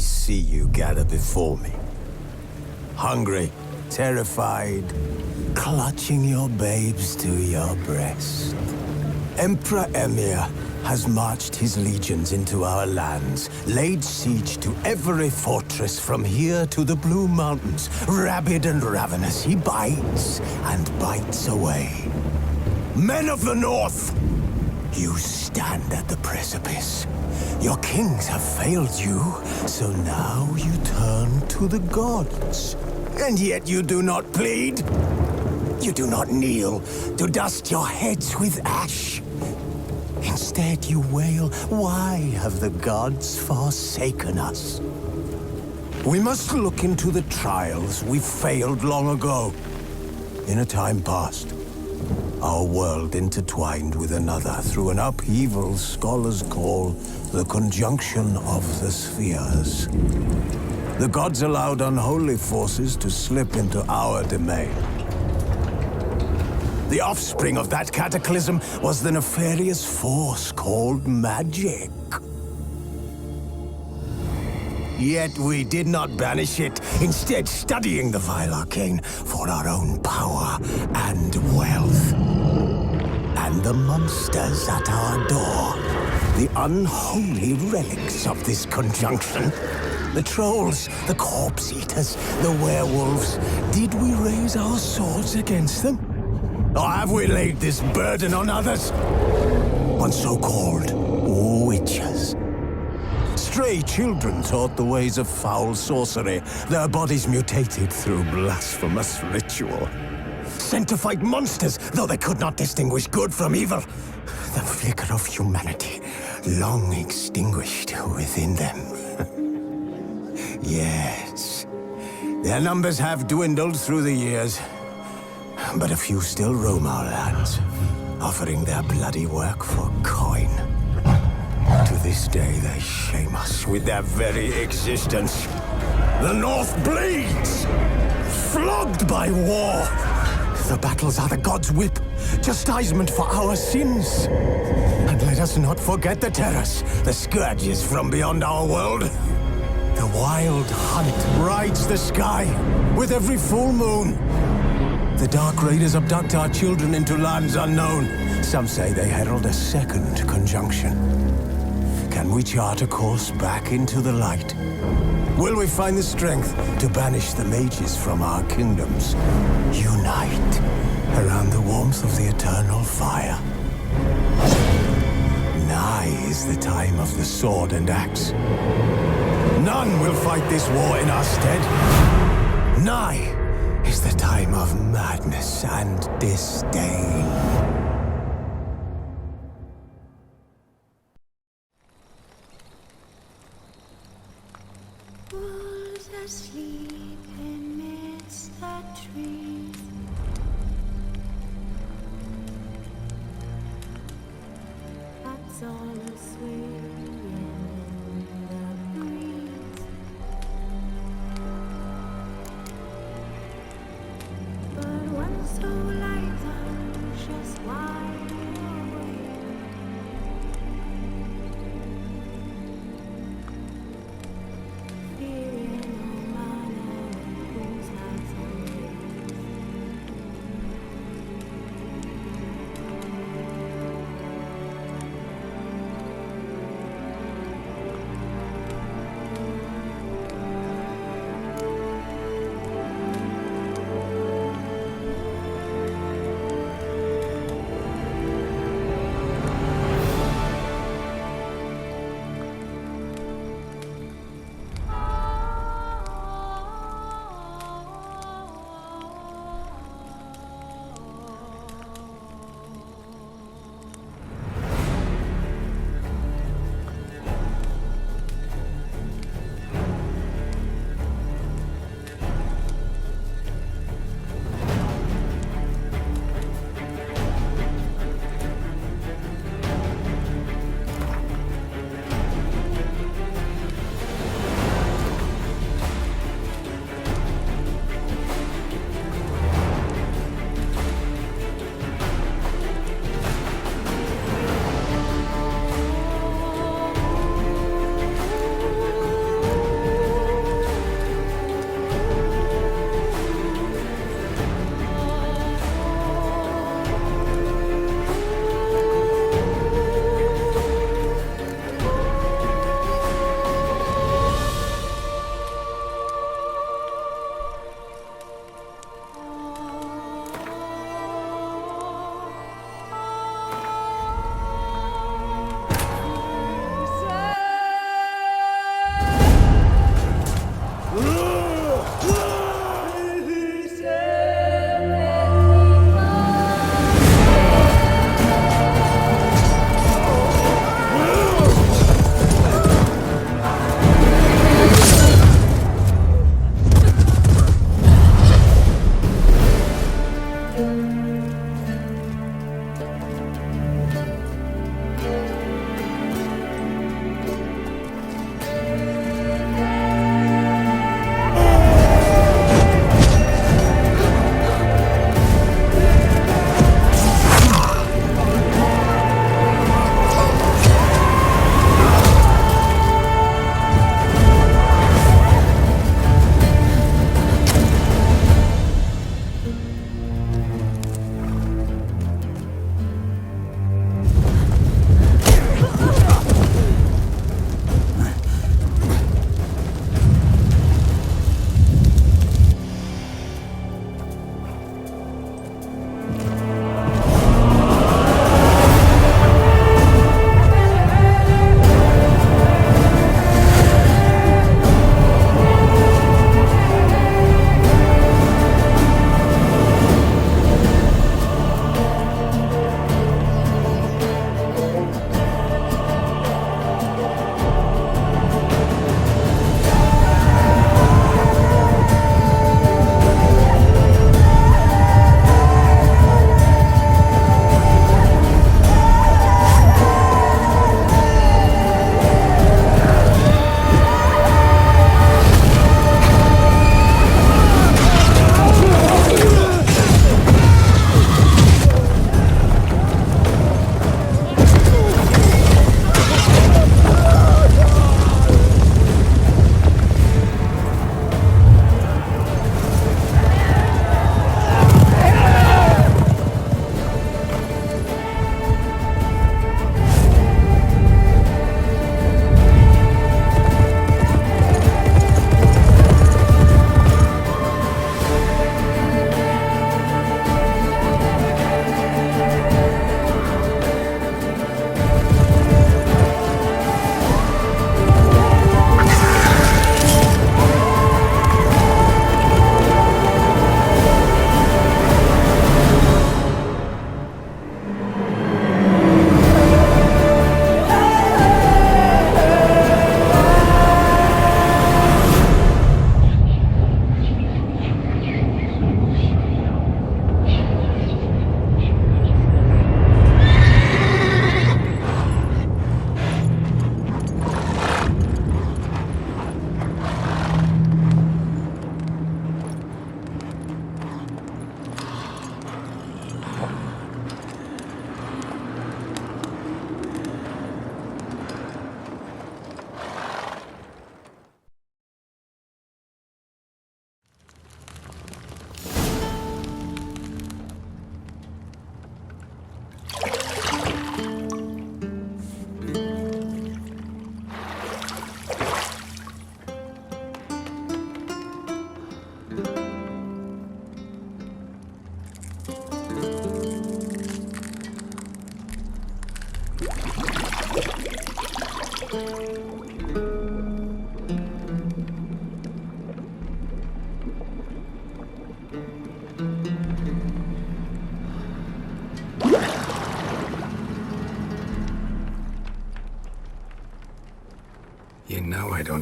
see you gather before me. Hungry, terrified, clutching your babes to your breast. Emperor Emir has marched his legions into our lands, laid siege to every fortress from here to the Blue Mountains. Rabid and ravenous, he bites and bites away. Men of the North, you stand at the precipice. Your kings have failed you, so now you turn to the gods. And yet you do not plead. You do not kneel to dust your heads with ash. Instead you wail, why have the gods forsaken us? We must look into the trials we failed long ago. In a time past, our world intertwined with another through an upheaval scholars call the conjunction of the spheres. The gods allowed unholy forces to slip into our domain. The offspring of that cataclysm was the nefarious force called magic. Yet we did not banish it, instead studying the vile arcane for our own power and wealth. And the monsters at our door, the unholy relics of this conjunction. The trolls, the corpse-eaters, the werewolves. Did we raise our swords against them? Or have we laid this burden on others? On so-called witches. Stray children taught the ways of foul sorcery, their bodies mutated through blasphemous ritual. Sent to fight monsters, though they could not distinguish good from evil. The flicker of humanity, long extinguished within them. Yes, their numbers have dwindled through the years, but a few still roam our lands, offering their bloody work for coin. To this day, they shame us with their very existence. The North bleeds, flogged by war. The battles are the gods' whip, chastisement for our sins. And let us not forget the terrors, the scourges from beyond our world. The wild hunt rides the sky with every full moon. The Dark Raiders abduct our children into lands unknown. Some say they herald a second conjunction. Can we chart a course back into the light? Will we find the strength to banish the mages from our kingdoms? Unite around the warmth of the eternal fire. Nigh is the time of the sword and axe. None will fight this war in our stead. Nigh is the time of madness and disdain. Wolves asleep amidst the trees. Bats on a swing in the breeze. But one so light anxious wide awake. Fearing no manner whose hearts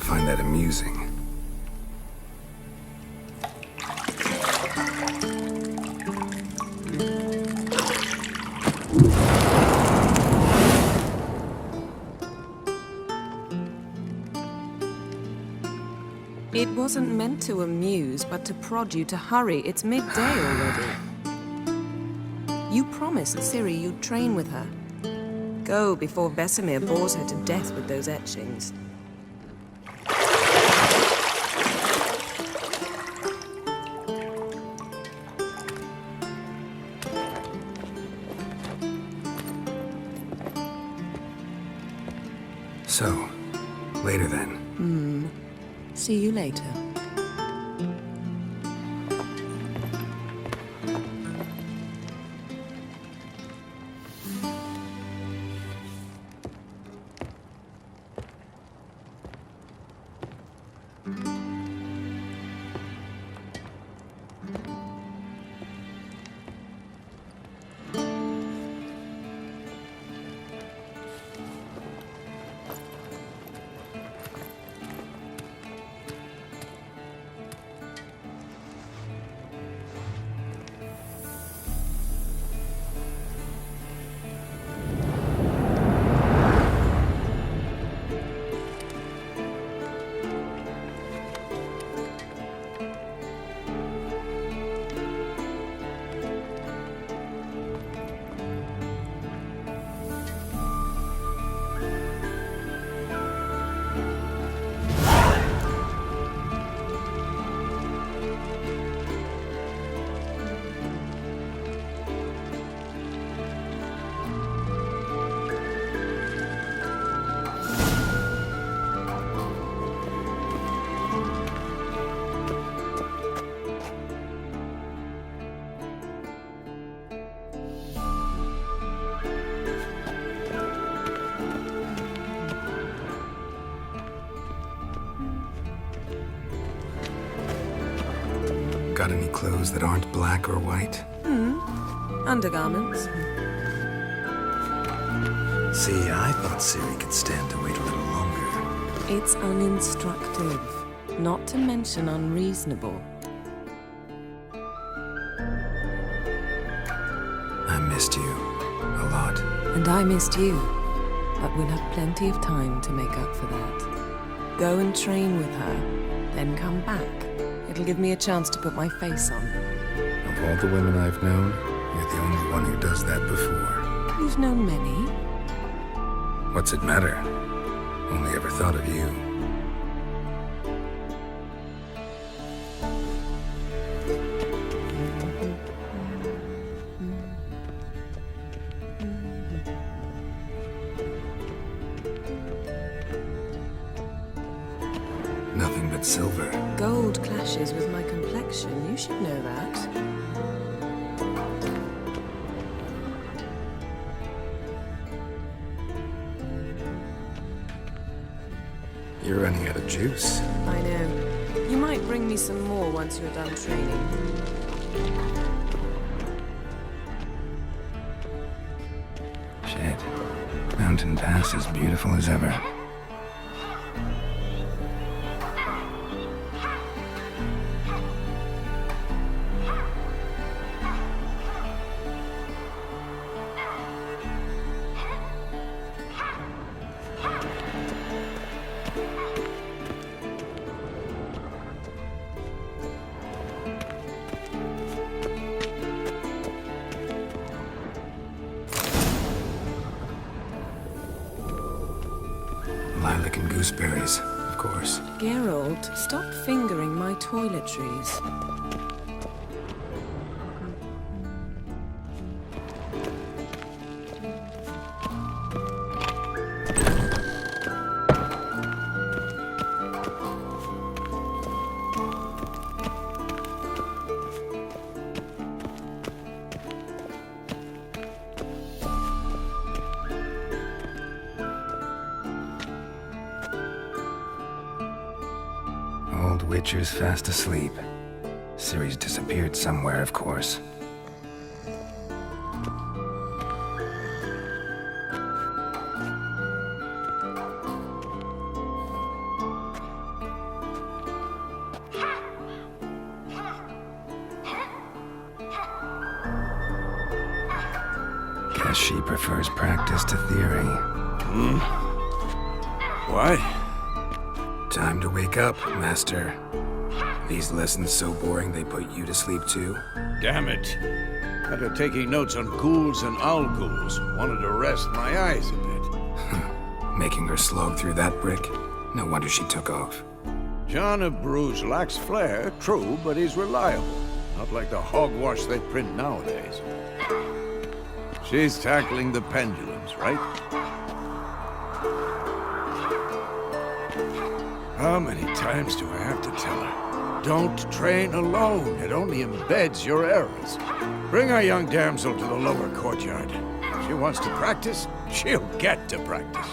don't find that amusing. It wasn't meant to amuse, but to prod you to hurry. It's midday already. You promised Ciri you'd train with her. Go before Vesemir bores her to death with those etchings. So, later then. See you later. Got any clothes that aren't black or white? Undergarments. See, I thought Ciri could stand to wait a little longer. It's uninstructive, not to mention unreasonable. I missed you a lot. And I missed you, but we'll have plenty of time to make up for that. Go and train with her, then come back. It'll give me a chance to put my face on. Of all the women I've known, you're the only one who does that before. You've known many. What's it matter? Only ever thought of you. Nothing but silver. Gold clashes with my complexion. You should know that. You're running out of juice. I know. You might bring me some more once you're done training. Shit. Mountain Pass as beautiful as ever. Lilac and gooseberries, of course. Geralt, stop fingering my toiletries. Old Witcher's fast asleep. Ciri's disappeared somewhere, of course. Guess she prefers practice to theory. What? Time to wake up, Master. These lessons so boring they put you to sleep too? Damn it. After taking notes on ghouls and owl ghouls, wanted to rest my eyes a bit. Making her slog through that brick? No wonder she took off. John of Bruges lacks flair, true, but he's reliable. Not like the hogwash they print nowadays. She's tackling the pendulums, right? How many times do I have to tell her? Don't train alone. It only embeds your errors. Bring our young damsel to the lower courtyard. If she wants to practice, she'll get to practice.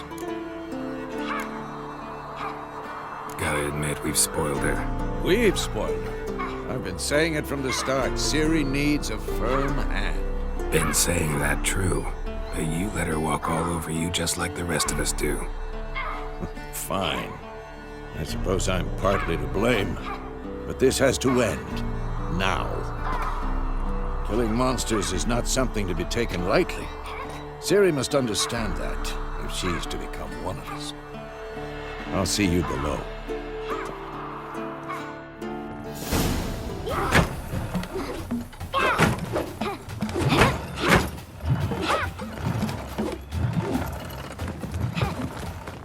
Gotta admit, we've spoiled her. We've spoiled her. I've been saying it from the start. Ciri needs a firm hand. Been saying that true. But you let her walk all over you just like the rest of us do. Fine. I suppose I'm partly to blame. But this has to end. Now. Killing monsters is not something to be taken lightly. Ciri must understand that, if she's to become one of us. I'll see you below.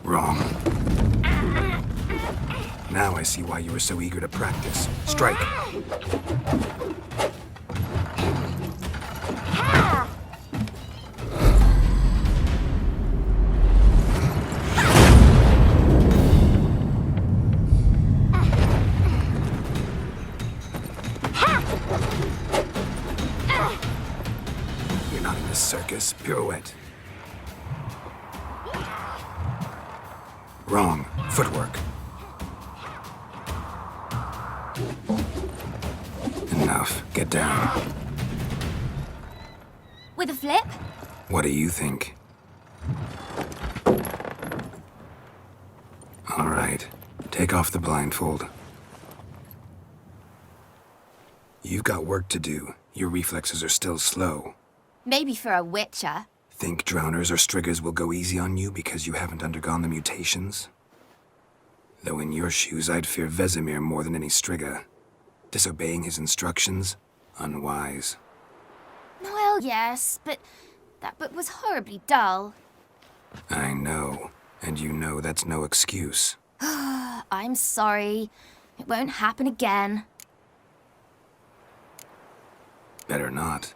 Wrong. Now I see why you were so eager to practice. Strike. You're not in a circus. Pirouette. Wrong. Footwork. Enough. Get down. With a flip? What do you think? All right. Take off the blindfold. You've got work to do. Your reflexes are still slow. Maybe for a Witcher. Think drowners or striggers will go easy on you because you haven't undergone the mutations? Though in your shoes, I'd fear Vesemir more than any strigger. Disobeying his instructions? Unwise. Well, yes, but that book was horribly dull. I know. And you know that's no excuse. I'm sorry. It won't happen again. Better not.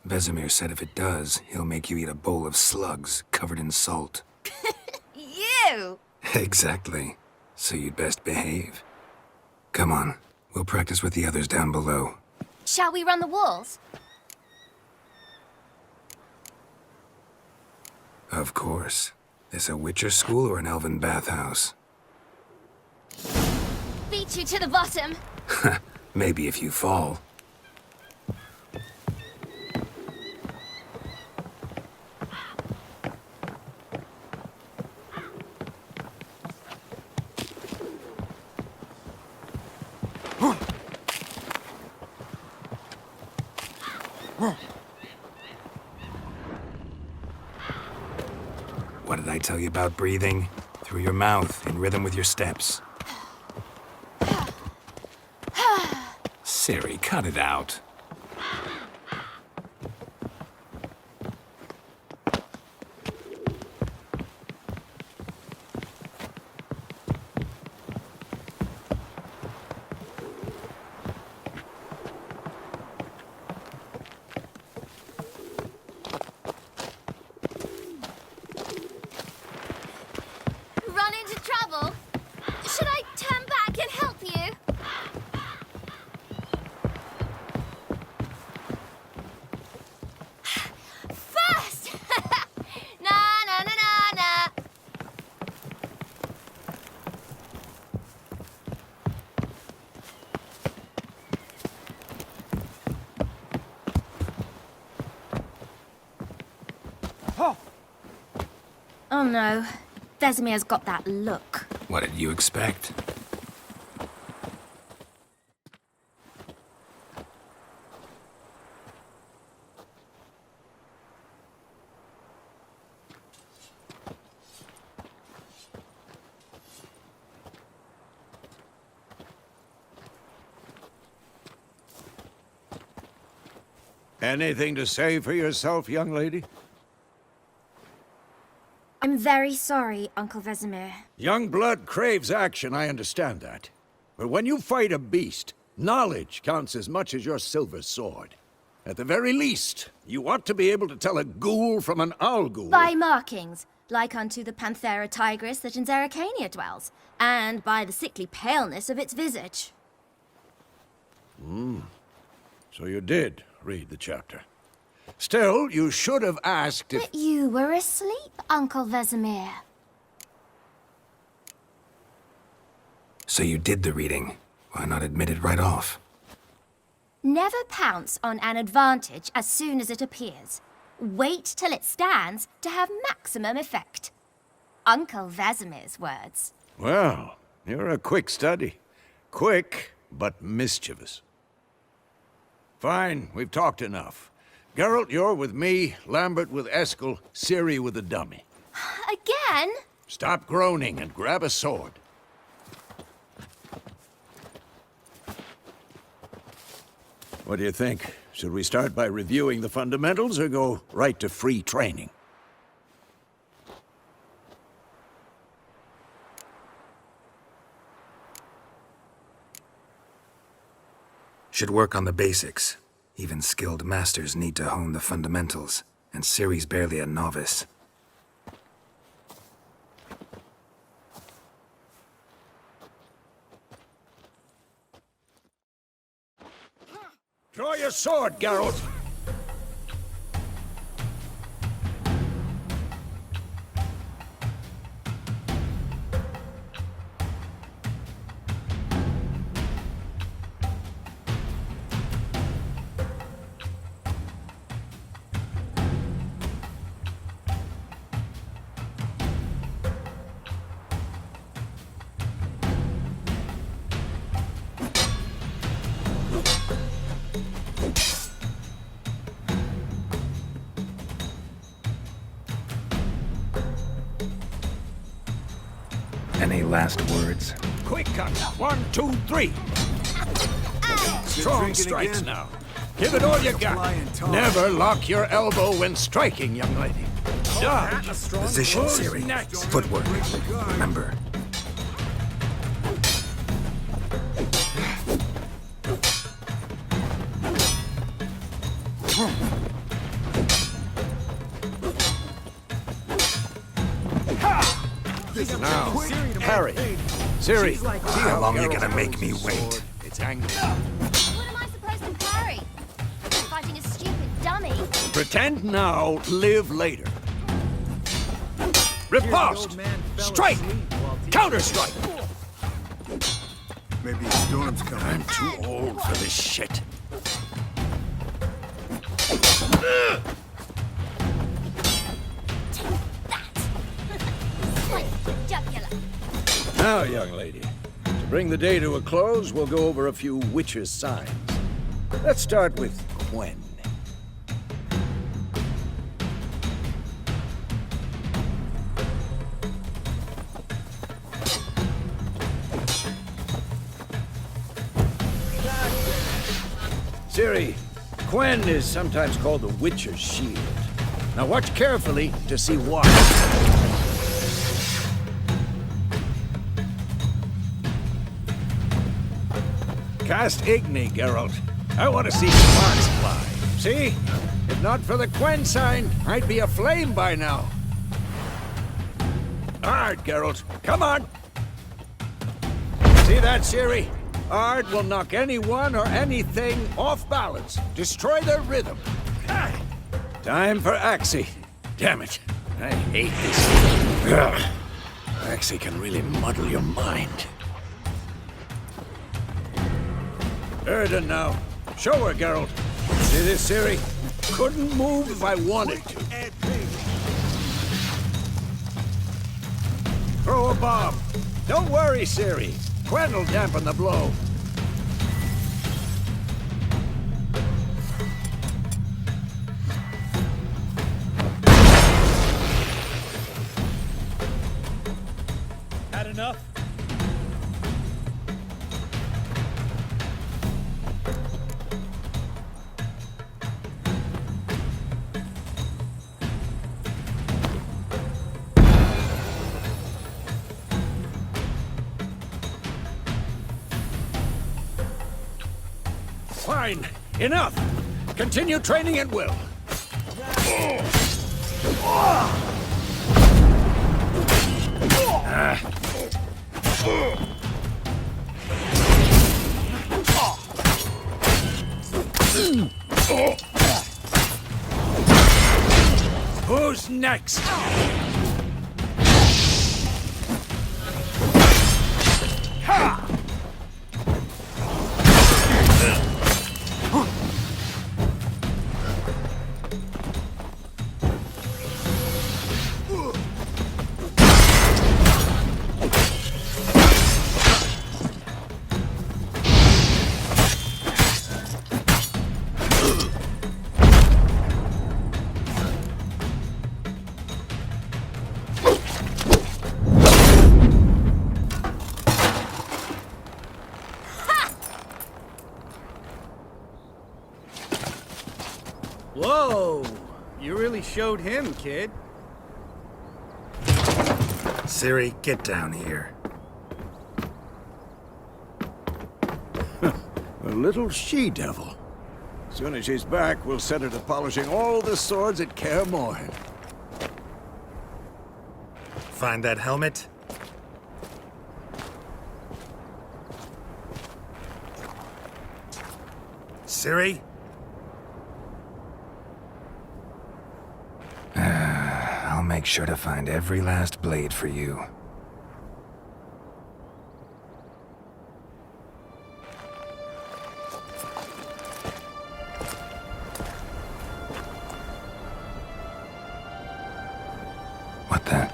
Vesemir said if it does, he'll make you eat a bowl of slugs covered in salt. You! Exactly. So you'd best behave. Come on. We'll practice with the others down below. Shall we run the walls? Of course. This a Witcher school or an elven bathhouse? Beat you to the bottom. Maybe if you fall. What did I tell you about breathing? Through your mouth, in rhythm with your steps. Ciri, cut it out. Run into trouble? Should I turn back and help you? First! Na na na na na. Oh no. Vesemir's got that look. What did you expect? Anything to say for yourself, young lady? I'm very sorry, Uncle Vesemir. Young blood craves action, I understand that. But when you fight a beast, knowledge counts as much as your silver sword. At the very least, you ought to be able to tell a ghoul from an owl ghoul. By markings, like unto the Panthera tigris that in Zerrikania dwells, and by the sickly paleness of its visage. So you did read the chapter. Still, you should have asked if... But you were asleep, Uncle Vesemir. So you did the reading. Why not admit it right off? Never pounce on an advantage as soon as it appears. Wait till it stands to have maximum effect. Uncle Vesemir's words. Well, you're a quick study. Quick, but mischievous. Fine, we've talked enough. Geralt, you're with me, Lambert with Eskel, Ciri with the dummy. Again? Stop groaning and grab a sword. What do you think? Should we start by reviewing the fundamentals or go right to free training? Should work on the basics. Even skilled masters need to hone the fundamentals, and Ciri's barely a novice. Draw your sword, Geralt! Any last words? Quick cut! 1, 2, 3! Strong strikes now. Give it all you got. Never lock your elbow when striking, young lady. Dodge. Position, Ciri. Footwork. Remember. Now, parry. Ciri, see How long are you Geralt gonna make me holds his wait? sword. It's angry. What am I supposed to parry? I'm fighting a stupid dummy. Pretend now, live later. Riposte! Strike! Counter-strike! Maybe a storm's coming. I'm too old for this shit. Jugular. Now, young lady, to bring the day to a close, we'll go over a few witches' signs. Let's start with Quen. Ciri, Quen is sometimes called the Witcher's Shield. Now watch carefully to see why. Cast Igni, Geralt. I want to see sparks fly. See? If not for the Quen sign, I'd be aflame by now. Ard, Geralt. Come on! See that, Ciri? Ard will knock anyone or anything off balance. Destroy their rhythm. Time for Axie. Damn it. I hate this. Ugh. Axie can really muddle your mind. Erden now. Show her, Geralt. See this, Ciri? Couldn't move if I wanted to. Throw a bomb. Don't worry, Ciri. Quen will dampen the blow. Had enough? Fine. Enough. Continue training at will. Who's next? Ha! Whoa! You really showed him, kid. Ciri, get down here. A little she-devil. Soon as she's back, we'll set her to polishing all the swords at Kaer Morhen. Find that helmet? Ciri? I'll make sure to find every last blade for you. What the?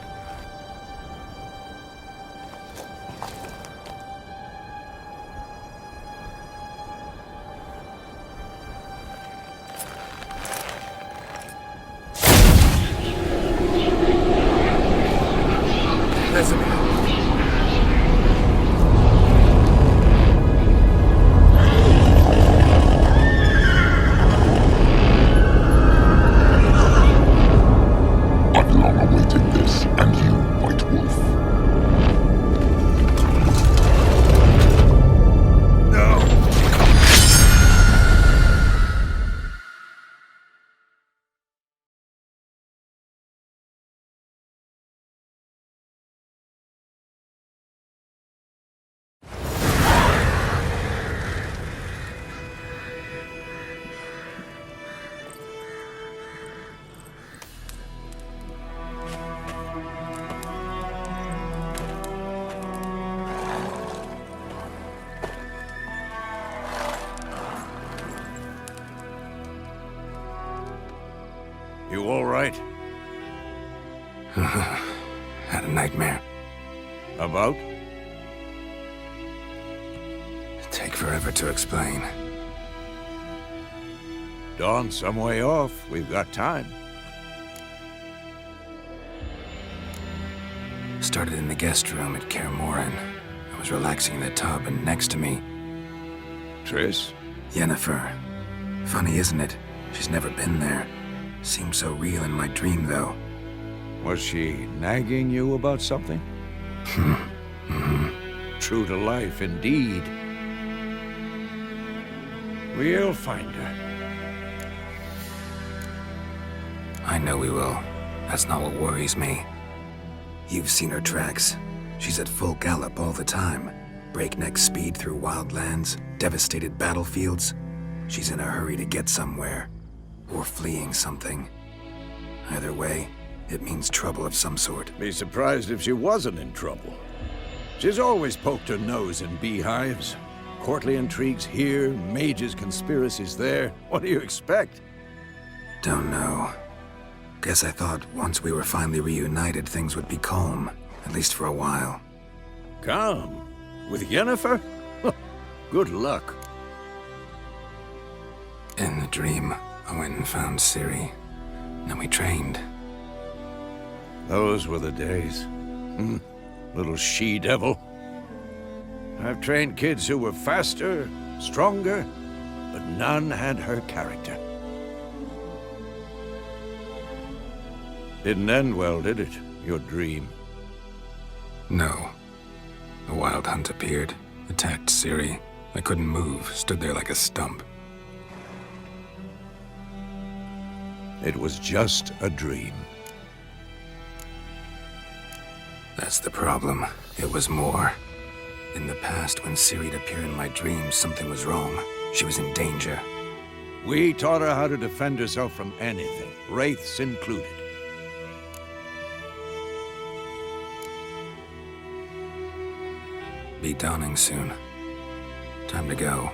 I've long awaited this, and you, White Wolf. You all right? Had a nightmare. About? Take forever to explain. Dawn's some way off. We've got time. Started in the guest room at Kaer Morhen. I was relaxing in the tub, and next to me, Triss? Yennefer. Funny, isn't it? She's never been there. Seemed so real in my dream, though. Was she nagging you about something? True to life, indeed. We'll find her. I know we will. That's not what worries me. You've seen her tracks. She's at full gallop all the time. Breakneck speed through wild lands, devastated battlefields. She's in a hurry to get somewhere. Or fleeing something. Either way, it means trouble of some sort. Be surprised if she wasn't in trouble. She's always poked her nose in beehives. Courtly intrigues here, mages' conspiracies there. What do you expect? Don't know. Guess I thought once we were finally reunited, things would be calm. At least for a while. Calm? With Yennefer? Good luck. In the dream, I went and found Ciri. Then we trained. Those were the days. Little she-devil. I've trained kids who were faster, stronger, but none had her character. Didn't end well, did it? Your dream? No. The Wild Hunt appeared, attacked Ciri. I couldn't move, stood there like a stump. It was just a dream. That's the problem. It was more. In the past, when Ciri'd appear in my dreams, something was wrong. She was in danger. We taught her how to defend herself from anything, wraiths included. Be dawning soon. Time to go.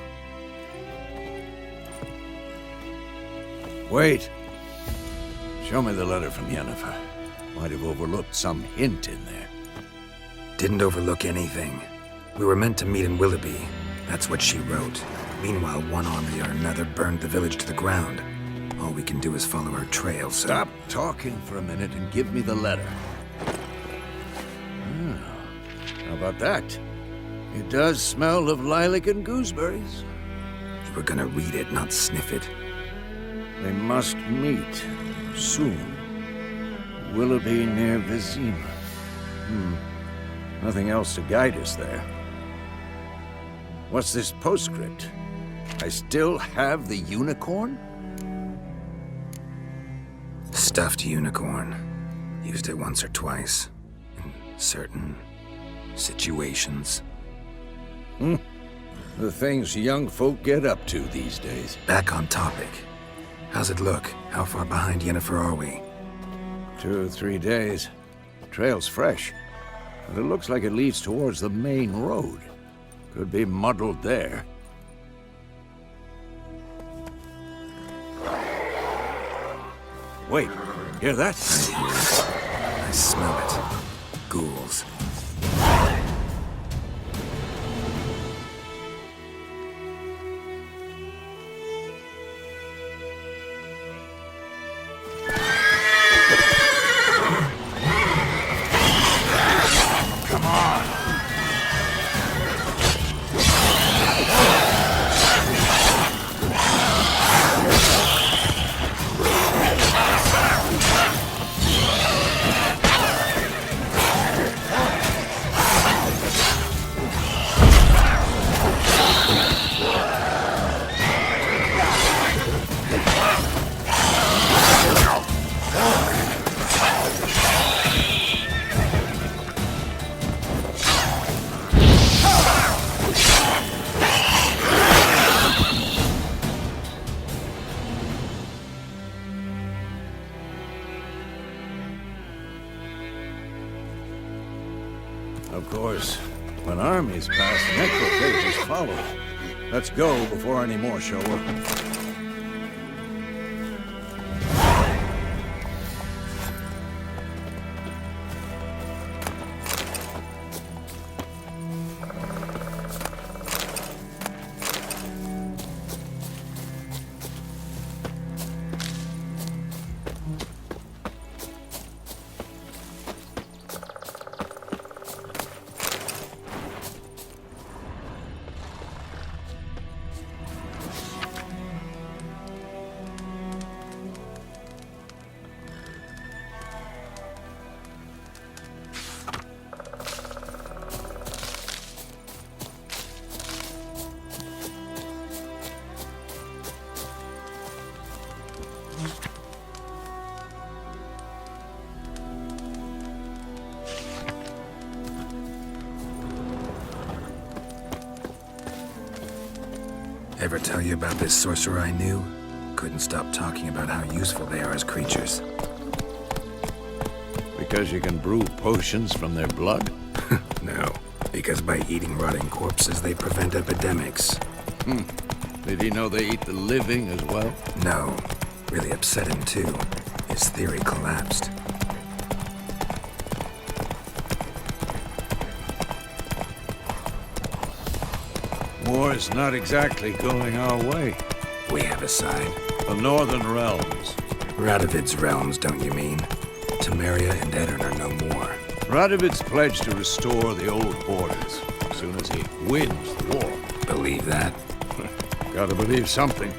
Wait. Show me the letter from Yennefer. Might have overlooked some hint in there. Didn't overlook anything. We were meant to meet in Willoughby. That's what she wrote. Meanwhile, one army or another burned the village to the ground. All we can do is follow her trail, so... Stop talking for a minute and give me the letter. How about that? It does smell of lilac and gooseberries. You were gonna read it, not sniff it. They must meet soon. Willoughby near Vizima. Nothing else to guide us there. What's this postscript? I still have the unicorn? Stuffed unicorn. Used it once or twice. In certain situations. The things young folk get up to these days. Back on topic. How's it look? How far behind Yennefer are we? 2 or 3 days. Trail's fresh, but it looks like it leads towards the main road. Could be muddled there. Wait, hear that? I hear it. I smell it. Ghouls. Of course, when armies pass, necrophages follow. Let's go before any more show up. Ever tell you about this sorcerer I knew? Couldn't stop talking about how useful they are as creatures. Because you can brew potions from their blood? No, because by eating rotting corpses, they prevent epidemics. Did he know they eat the living as well? No, really upset him too. His theory collapsed. War's not exactly going our way. We have a side. The Northern Realms. Radovid's realms, don't you mean? Temeria and Edirn are no more. Radovid's pledged to restore the old borders as soon as he wins the war. Believe that? Gotta believe something.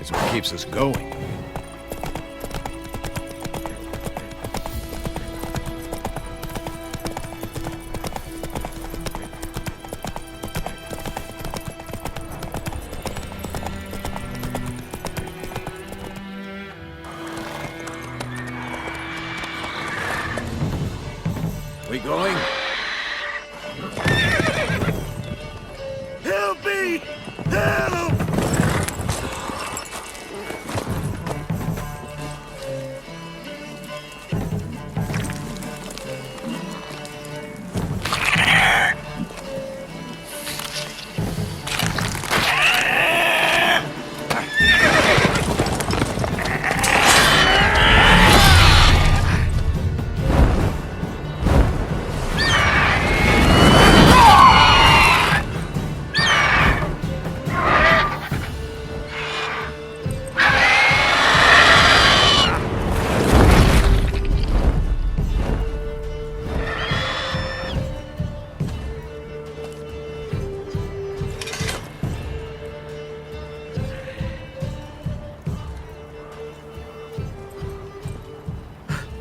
It's what keeps us going. going? Help me! Help!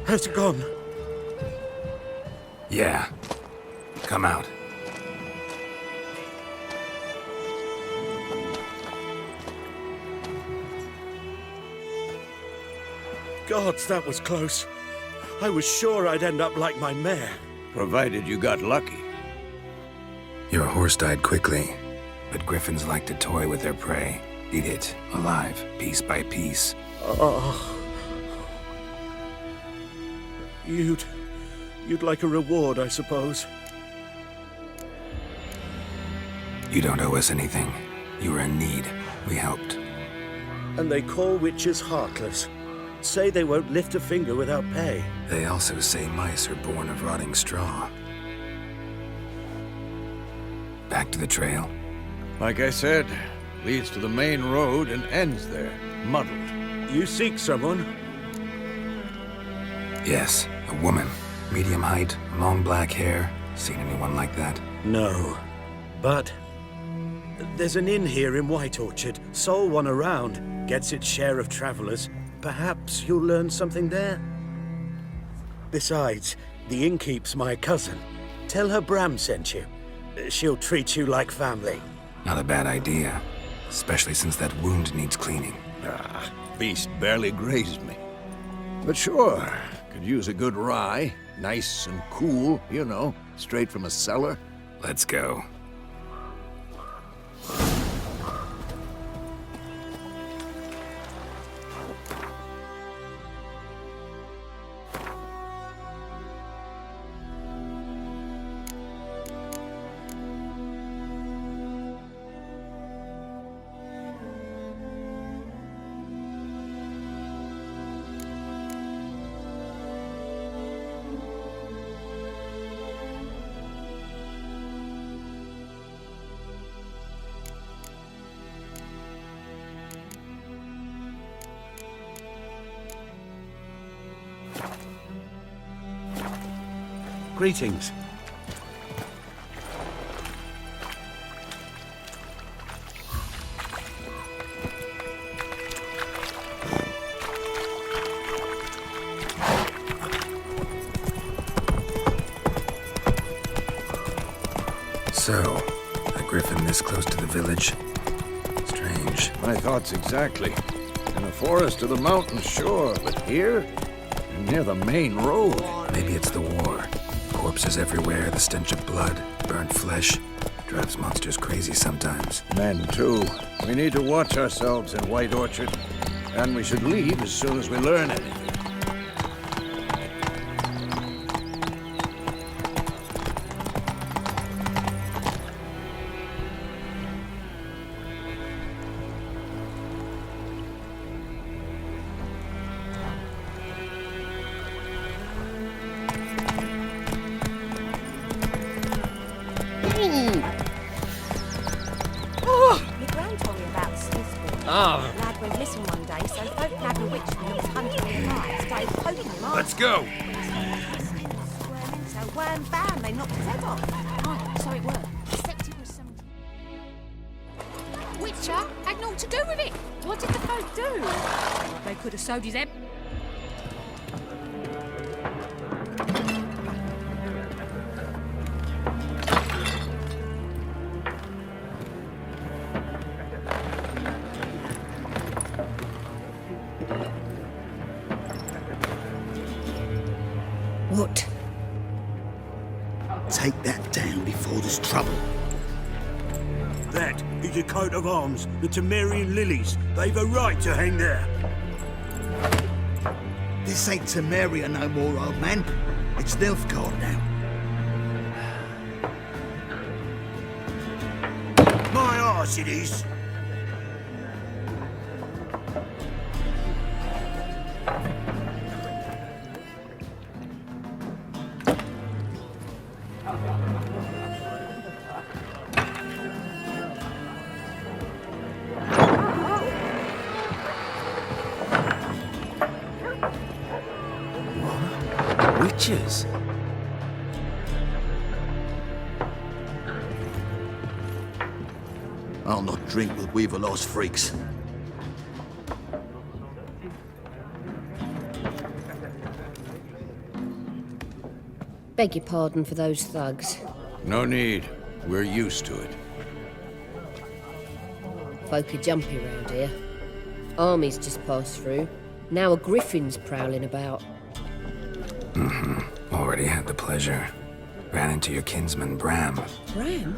How's it gone? Yeah. Come out. Gods, that was close. I was sure I'd end up like my mare. Provided you got lucky. Your horse died quickly, but griffins like to toy with their prey. Eat it, alive, piece by piece. Oh. You'd like a reward, I suppose. You don't owe us anything. You were in need. We helped. And they call witches heartless. Say they won't lift a finger without pay. They also say mice are born of rotting straw. Back to the trail. Like I said, leads to the main road and ends there, muddled. You seek someone? Yes, a woman. Medium height, long black hair. Seen anyone like that? No. But there's an inn here in White Orchard. Sole one around. Gets its share of travelers. Perhaps you'll learn something there? Besides, the innkeep's my cousin. Tell her Bram sent you. She'll treat you like family. Not a bad idea. Especially since that wound needs cleaning. Ah, beast barely grazed me. But sure, could use a good rye. Nice and cool, you know, straight from a cellar. Let's go. Greetings. So, a griffin this close to the village? Strange. My thoughts exactly. In a forest to the mountains, sure, but here? And near the main road. Maybe it's the war. Corpses everywhere, the stench of blood, burnt flesh. Drives monsters crazy sometimes. Men, too. We need to watch ourselves in White Orchard. And we should leave as soon as we learn anything. Your gran told me about the Smith's boy. Ah, The lad went missing one day, so folk nabbed a witch that was hunting the night, started poking him off. let's go. Squirming, so wham bam, they knocked his head off. Oh, so it worked. Except it was some... Witcher had naught to do with it. What did the folk do? They could have sewed his head. What? take that down before there's trouble. That is a coat of arms, the Temerian lilies. They've a right to hang there. This ain't Temeria no more, old man. It's Nilfgaard now. My arse it is. Witches? I'll not drink with Weaverlaw's freaks. Beg your pardon for those thugs. No need. We're used to it. Folk are jumpy round here. Armies just passed through. Now a griffin's prowling about. Already had the pleasure. Ran into your kinsman, Bram. Bram?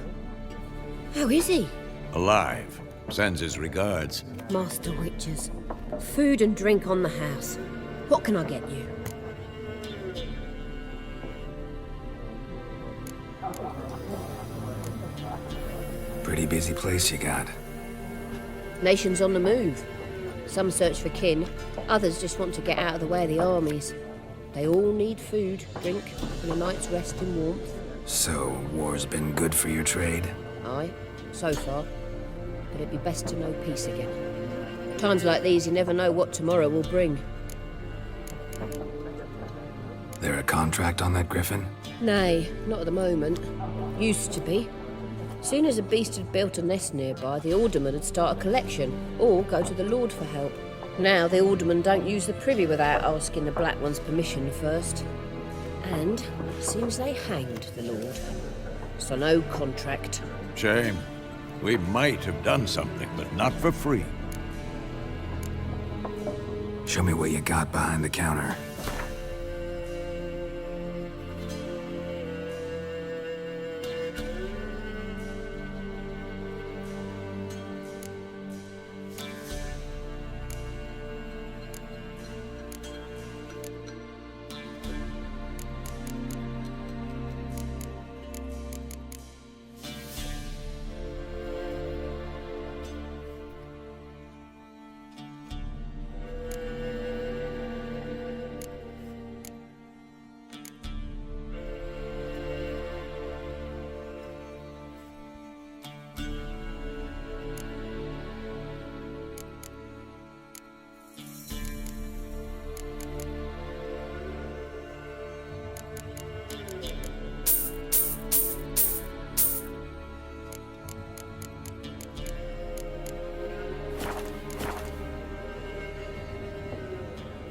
How is he? Alive. Sends his regards. Master Witchers. Food and drink on the house. What can I get you? Pretty busy place you got. Nations on the move. Some search for kin, others just want to get out of the way of the armies. They all need food, drink, and a night's rest in warmth. So, war's been good for your trade? Aye, so far. But it'd be best to know peace again. Times like these, you never know what tomorrow will bring. There a contract on that griffin? Nay, not at the moment. Used to be. Soon as a beast had built a nest nearby, the alderman would start a collection, or go to the Lord for help. Now the aldermen don't use the privy without asking the Black One's permission first. And seems they hanged the Lord. So no contract. Shame. We might have done something, but not for free. Show me what you got behind the counter.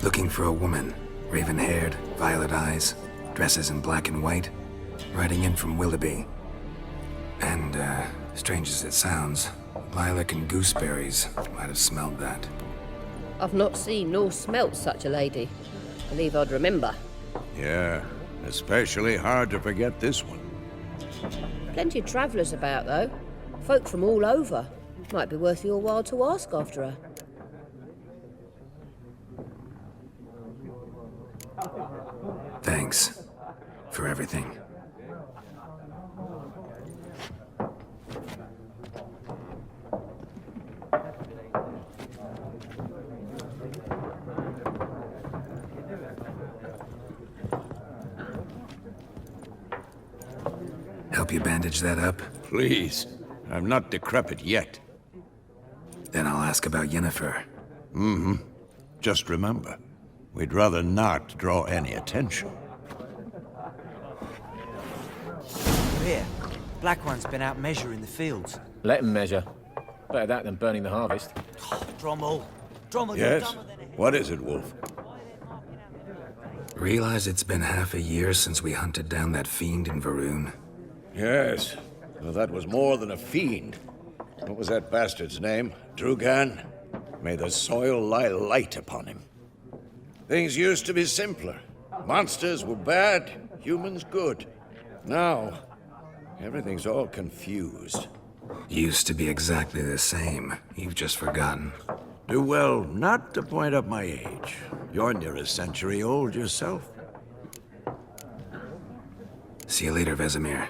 Looking for a woman. Raven-haired, violet eyes, dresses in black and white. Riding in from Willoughby. And, strange as it sounds, lilac and gooseberries might have smelled that. I've not seen nor smelt such a lady. Believe I'd remember. Yeah, especially hard to forget this one. Plenty of travellers about, though. Folk from all over. Might be worth your while to ask after her. Thanks for everything. Help you bandage that up? Please. I'm not decrepit yet. Then I'll ask about Yennefer. Just remember, we'd rather not draw any attention. Here, Black One's been out measuring the fields. Let him measure. Better that than burning the harvest. Drommel. Drommel, Yes? you're dumber than a... What is it, Wolf? Realize it's been half a year since we hunted down that fiend in Varun. Yes. Well, that was more than a fiend. What was that bastard's name? Drugan? May the soil lie light upon him. Things used to be simpler. Monsters were bad, humans good. Now, Everything's all confused. Used to be exactly the same. You've just forgotten. Do well not to point up my age. You're near a century old yourself. See you later, Vesemir.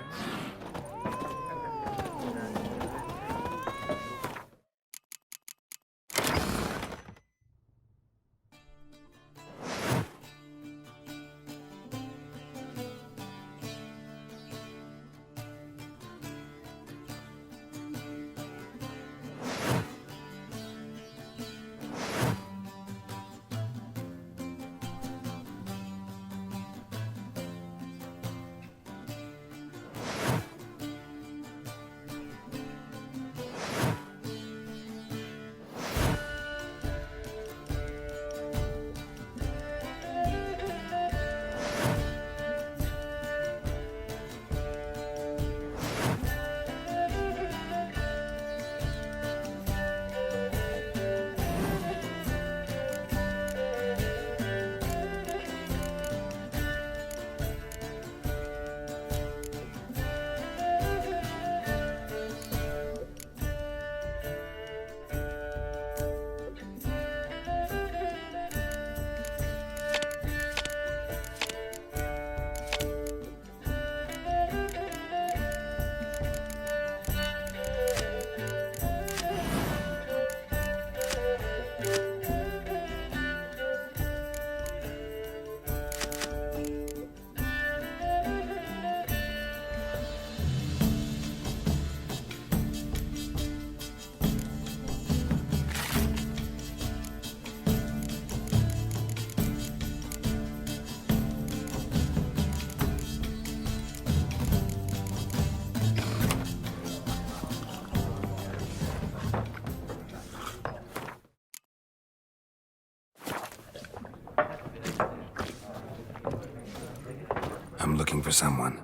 I'm looking for someone.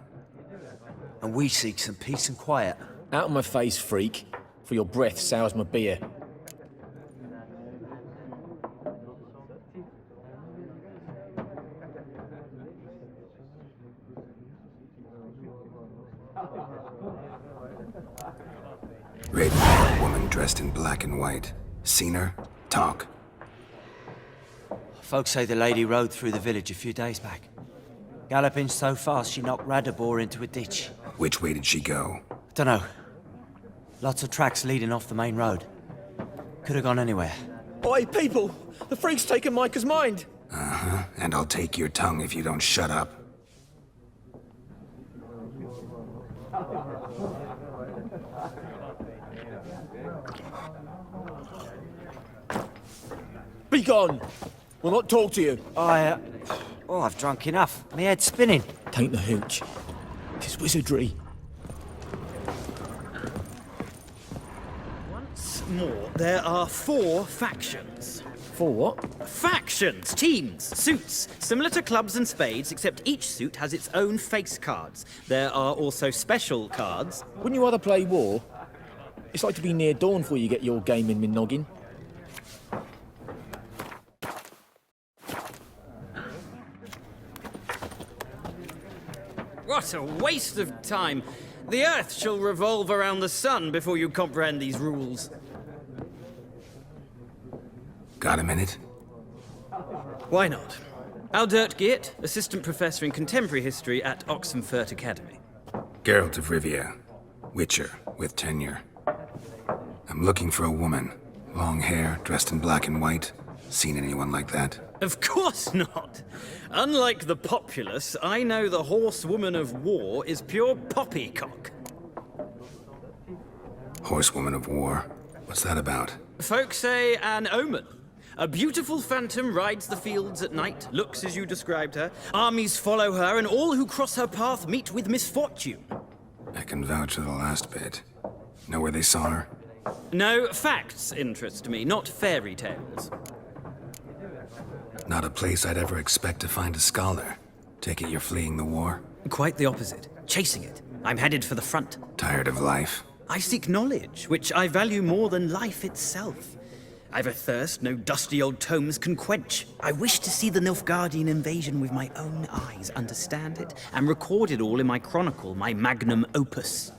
And we seek some peace and quiet. Out of my face, freak. For your breath sours my beer. Raven, woman dressed in black and white. Seen her? Talk. Folks say the lady rode through the village a few days back. Galloping so fast she knocked Radabor into a ditch. Which way did she go? Dunno. Lots of tracks leading off the main road. Could have gone anywhere. Oi, people! The freak's taken Micah's mind! Uh-huh. And I'll take your tongue if you don't shut up. Be gone! We'll not talk to you. I've drunk enough. My head's spinning. Tain't the hooch. It's wizardry. Once more, there are 4 factions. 4 what? Factions, teams, suits, similar to clubs and spades, except each suit has its own face cards. There are also special cards. Wouldn't you rather play war? It's like to be near dawn before you get your game in my noggin. What a waste of time. The Earth shall revolve around the sun before you comprehend these rules. Got a minute? Why not? Aldert Geert, Assistant Professor in Contemporary History at Oxenfurt Academy. Geralt of Rivia. Witcher, with tenure. I'm looking for a woman. Long hair, dressed in black and white. Seen anyone like that? Of course not. Unlike the populace, I know the horsewoman of war is pure poppycock. Horsewoman of war? What's that about? Folk say an omen. A beautiful phantom rides the fields at night, looks as you described her. Armies follow her, and all who cross her path meet with misfortune. I can vouch for the last bit. Know where they saw her? No, facts interest me, not fairy tales. Not a place I'd ever expect to find a scholar. Take it you're fleeing the war? Quite the opposite. Chasing it. I'm headed for the front. Tired of life? I seek knowledge, which I value more than life itself. I've a thirst no dusty old tomes can quench. I wish to see the Nilfgaardian invasion with my own eyes, understand it, and record it all in my chronicle, my magnum opus.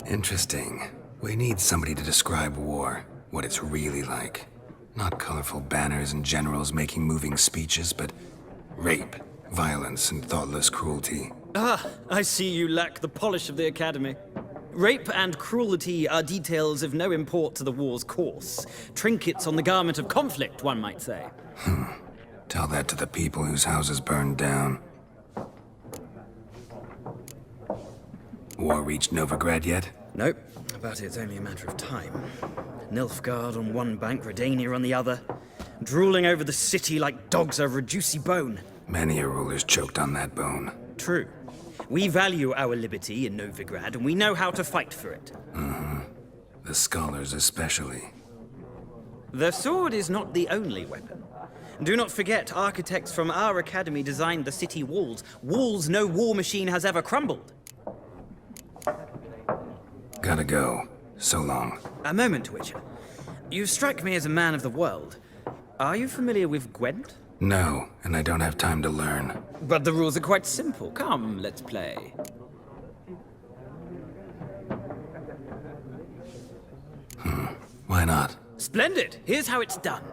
Interesting. We need somebody to describe war, what it's really like. Not colorful banners and generals making moving speeches, but rape, violence, and thoughtless cruelty. Ah, I see you lack the polish of the Academy. Rape and cruelty are details of no import to the war's course. Trinkets on the garment of conflict, one might say. Tell that to the people whose houses burned down. War reached Novigrad yet? Nope, but it's only a matter of time. Nilfgaard on one bank, Redania on the other, drooling over the city like dogs over a juicy bone. Many a ruler's choked on that bone. True. We value our liberty in Novigrad, and we know how to fight for it. The scholars especially. The sword is not the only weapon. Do not forget, architects from our academy designed the city walls. Walls no war machine has ever crumbled. Gotta go. So long. A moment, Witcher. You strike me as a man of the world. Are you familiar with Gwent? No, and I don't have time to learn. But the rules are quite simple. Come, let's play. Why not? Splendid! Here's how it's done.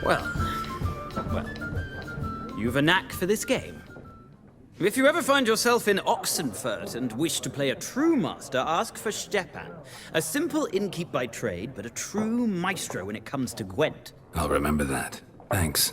Well, you've a knack for this game. If you ever find yourself in Oxenfurt and wish to play a true master, ask for Stepan. A simple innkeep by trade, but a true maestro when it comes to Gwent. I'll remember that. Thanks.